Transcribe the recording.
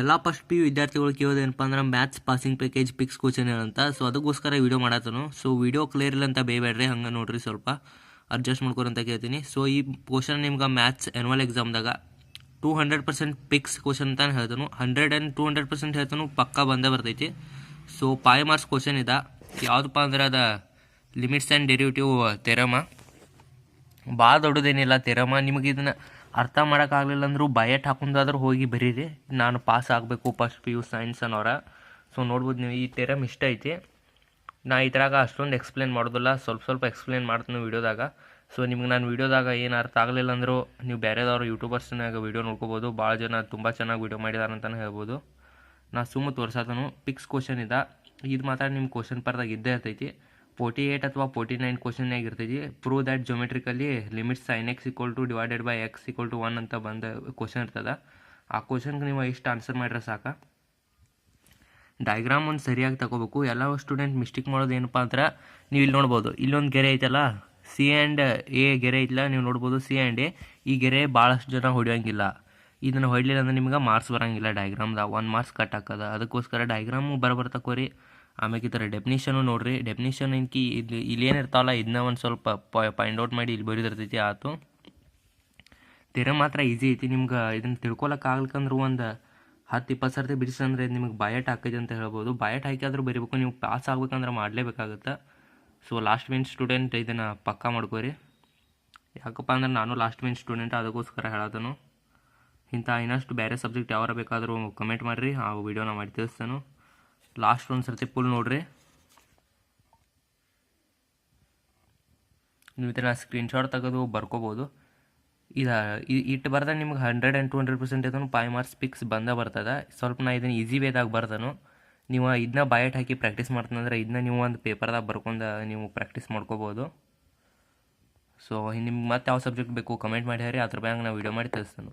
ಎಲ್ಲ first P you ವಿದ್ಯಾರ್ಥಿಗಳು ಕೇಳೋದೇನಪ್ಪ ಅಂದ್ರೆ ಮ್ಯಾಥ್ಸ್ ಪಾಸಿಂಗ್ ಪ್ಯಾಕೇಜ್ ಪಿಕ್ಸ್ ಕ್ವಶನ್ ಅಂತ. ಸೊ ಅದಕ್ಕೋಸ್ಕರ ವೀಡಿಯೋ ಮಾಡತ್ತನು. ಸೊ ವೀಡಿಯೋ ಕ್ಲಿಯರ್ ಇಲ್ಲ ಅಂತ ಬೇಬೇಡ್ರಿ, ಹಂಗೆ ನೋಡ್ರಿ, ಸ್ವಲ್ಪ ಅಡ್ಜಸ್ಟ್ ಮಾಡ್ಕೊರಿ ಅಂತ ಕೇಳ್ತೀನಿ. ಸೊ ಈ ಕ್ವಶನ್ ನಿಮ್ಗೆ ಮ್ಯಾಥ್ಸ್ ಆ್ಯನ್ಯುವಲ್ ಎಕ್ಸಾಮ್ದಾಗ 200% ಪಿಕ್ಸ್ ಕ್ವಶನ್ ಅಂತಾನೆ ಹೇಳ್ತಾನು. 100 and 200% ಹೇಳ್ತಾನು, ಪಕ್ಕಾ ಬಂದೇ ಬರ್ತೈತಿ. ಸೊ 5 ಮಾರ್ಕ್ಸ್ ಕ್ವಶನ್ ಇದೆ. ಯಾವುದಪ್ಪ ಅಂದ್ರೆ ಅದು ಲಿಮಿಟ್ಸ್ ಆ್ಯಂಡ್ ಡೆರಿವೇಟಿವ್ ಥೆರಮ. ಭಾಳ ದೊಡ್ಡದೇನಿಲ್ಲ ಥೆರಮ. ನಿಮಗೆ ಇದನ್ನು ಅರ್ಥ ಮಾಡೋಕ್ಕಾಗಲಿಲ್ಲ ಅಂದರೂ ಬಯಟ್ ಹಾಕೊಂಡಾದ್ರೂ ಹೋಗಿ ಬರೀರಿ. ನಾನು ಪಾಸ್ ಆಗಬೇಕು ಫಸ್ಟ್ ಪಿ ಯು ಸೈನ್ಸ್ ಅನ್ನೋರ. ಸೊ ನೋಡ್ಬೋದು ನೀವು, ಈ ಥೆರಮ್ ಇಷ್ಟ ಐತಿ. ನಾ ಇದ್ರಾಗ ಅಷ್ಟೊಂದು ಎಕ್ಸ್ಪ್ಲೇನ್ ಮಾಡೋದಿಲ್ಲ, ಸ್ವಲ್ಪ ಎಕ್ಸ್ಪ್ಲೇನ್ ಮಾಡ್ತೀನಿ ವೀಡಿಯೋದಾಗ. ಸೊ ನಿಮ್ಗೆ ನಾನು ವೀಡಿಯೋದಾಗ ಏನು ಅರ್ಥ ಆಗಲಿಲ್ಲ ಅಂದರೂ ನೀವು ಬೇರೆದವರು ಯೂಟ್ಯೂಬರ್ಸ್ನಾಗ ವೀಡಿಯೋ ನೋಡ್ಕೋಬೋದು. ಭಾಳ ಜನ ತುಂಬ ಚೆನ್ನಾಗಿ ವೀಡಿಯೋ ಮಾಡಿದಾರೆ ಅಂತಲೇ ಹೇಳ್ಬೋದು. ನಾ ಸುಮ್ಮ ತೋರ್ಸತ್ತನು. ಪಿಕ್ಸ್ ಕ್ವಶನ್ ಇದೆ. ಇದು ಮಾತ್ರ ನಿಮ್ಮ ಕ್ವಶನ್ ಪರ್ದಾಗ ಇದ್ದೇ ಇರ್ತೈತಿ. 48 ಅಥವಾ 49 ಕ್ವಶನ್ನಾಗ ಇರ್ತೈತಿ. Prove that geometrically limits sin x / x = 1 ಅಂತ ಬಂದ ಕ್ವಶನ್ ಇರ್ತದೆ. ಆ ಕ್ವಶನ್ಗೆ ನೀವು ಇಷ್ಟು ಆನ್ಸರ್ ಮಾಡಿದ್ರೆ ಸಾಕು. ಡಯಾಗ್ರಾಮ್ ಒಂದು ಸರಿಯಾಗಿ ತಗೋಬೇಕು. ಎಲ್ಲ ಸ್ಟೂಡೆಂಟ್ ಮಿಸ್ಟೇಕ್ ಮಾಡೋದು ಏನಪ್ಪ ಅಂದ್ರೆ, ನೀವು ಇಲ್ಲಿ ನೋಡ್ಬೋದು, ಇಲ್ಲೊಂದು ಗೆರೆ ಐತಲ್ಲ, ಸಿ ಆ್ಯಂಡ್ ಎ ಗೆರೆ ಐತಲ್ಲ, ನೀವು ನೋಡ್ಬೋದು ಸಿ ಆ್ಯಂಡ್ ಎ. ಈ ಗೆರೆ ಭಾಳಷ್ಟು ಜನ ಹೊಡೆಯೋಂಗಿಲ್ಲ. ಇದನ್ನು ಹೊಡಲಿಲ್ಲ ಅಂದ್ರೆ ನಿಮ್ಗೆ ಮಾರ್ಕ್ಸ್ ಬರೋಂಗಿಲ್ಲ. ಡಯಾಗ್ರಾಮ್ದಾಗ 1 ಮಾರ್ಕ್ಸ್ ಕಟ್ ಹಾಕೋದು. ಅದಕ್ಕೋಸ್ಕರ ಡಯಾಗ್ರಾಮು ಬರ್ತಕೋರಿ. ಆಮೇಲೆ ಈ ಥರ ಡೆಫಿನಿಷನು ನೋಡಿರಿ. ಡೆಫಿನಿಷನ್ ಏನಕ್ಕೆ ಇಲ್ಲಿ ಏನಿರ್ತಾವಲ್ಲ, ಇದನ್ನ ಒಂದು ಸ್ವಲ್ಪ ಫೈಂಡ್ ಔಟ್ ಮಾಡಿ ಇಲ್ಲಿ ಬರೀದಿರ್ತೈತಿ ಆಯ್ತು. ಥೆರಮ್ ಮಾತ್ರ ಈಸಿ ಐತಿ. ನಿಮ್ಗೆ ಇದನ್ನು ತಿಳ್ಕೊಳಕ್ಕಾಗ್ಲಿಕ್ಕಂದ್ರೆ ಒಂದು 10-20 ಸರ್ತಿ ಬಿಡಿಸಂದ್ರೆ ನಿಮಗೆ ಬಯಟ್ ಹಾಕೈತೆ ಅಂತ ಹೇಳ್ಬೋದು. ಬಯಟ್ ಹಾಕಿಯಾದ್ರೂ ಬರೀಬೇಕು. ನೀವು ಪಾಸ್ ಆಗ್ಬೇಕಂದ್ರೆ ಮಾಡಲೇಬೇಕಾಗುತ್ತೆ. ಸೊ ಲಾಸ್ಟ್ ಬೆಂಚ್ ಸ್ಟೂಡೆಂಟ್ ಇದನ್ನು ಪಕ್ಕಾ ಮಾಡ್ಕೋರಿ. ಯಾಕಪ್ಪ ಅಂದ್ರೆ ನಾನು ಲಾಸ್ಟ್ ಬೆಂಚ್ ಸ್ಟೂಡೆಂಟ್, ಅದಕ್ಕೋಸ್ಕರ ಹೇಳೋದನು. ಇಂಥ ಇನ್ನಷ್ಟು ಬೇರೆ ಸಬ್ಜೆಕ್ಟ್ ಯಾವಾರ ಬೇಕಾದರೂ ಕಮೆಂಟ್ ಮಾಡಿರಿ, ಆ ವಿಡಿಯೋನ ಮಾಡಿ ತಿಳಿಸ್ತಾನು. ಲಾಸ್ಟ್ ಒಂದು ಸರ್ತಿ ಫುಲ್ ನೋಡಿರಿ. ನೀವು ಈ ಥರ ಸ್ಕ್ರೀನ್ಶಾಟ್ ತೆಗೆದು ಬರ್ಕೋಬೋದು. ಇಟ್ಟು ಬರ್ದಾಗ ನಿಮ್ಗೆ 100 and 200% ಇದನ್ನು 5 ಮಾರ್ಕ್ಸ್ ಪಿಕ್ಸ್ ಬರ್ತದೆ. ಸ್ವಲ್ಪ ನಾ ಇದನ್ನು ಈಸಿ ವೇದಾಗ ಬರ್ದನು. ನೀವು ಇದನ್ನ ಬಯಟ್ ಹಾಕಿ ಪ್ರಾಕ್ಟೀಸ್ ಮಾಡ್ತಂದ್ರೆ ಇದನ್ನ ನೀವು ಒಂದು ಪೇಪರ್ದಾಗ ಬರ್ಕೊಂಡು ನೀವು ಪ್ರಾಕ್ಟೀಸ್ ಮಾಡ್ಕೋಬೋದು. ಸೊ ನಿಮ್ಗೆ ಮತ್ತೆ ಯಾವ ಸಬ್ಜೆಕ್ಟ್ ಬೇಕು ಕಮೆಂಟ್ ಮಾಡಿ ಹೇಳ್ರಿ, ಅದ್ರ ಬ್ಯಾಂಗ್ ನಾವು ವೀಡಿಯೋ ಮಾಡಿ ತಿಳಿಸ್ತಾನು.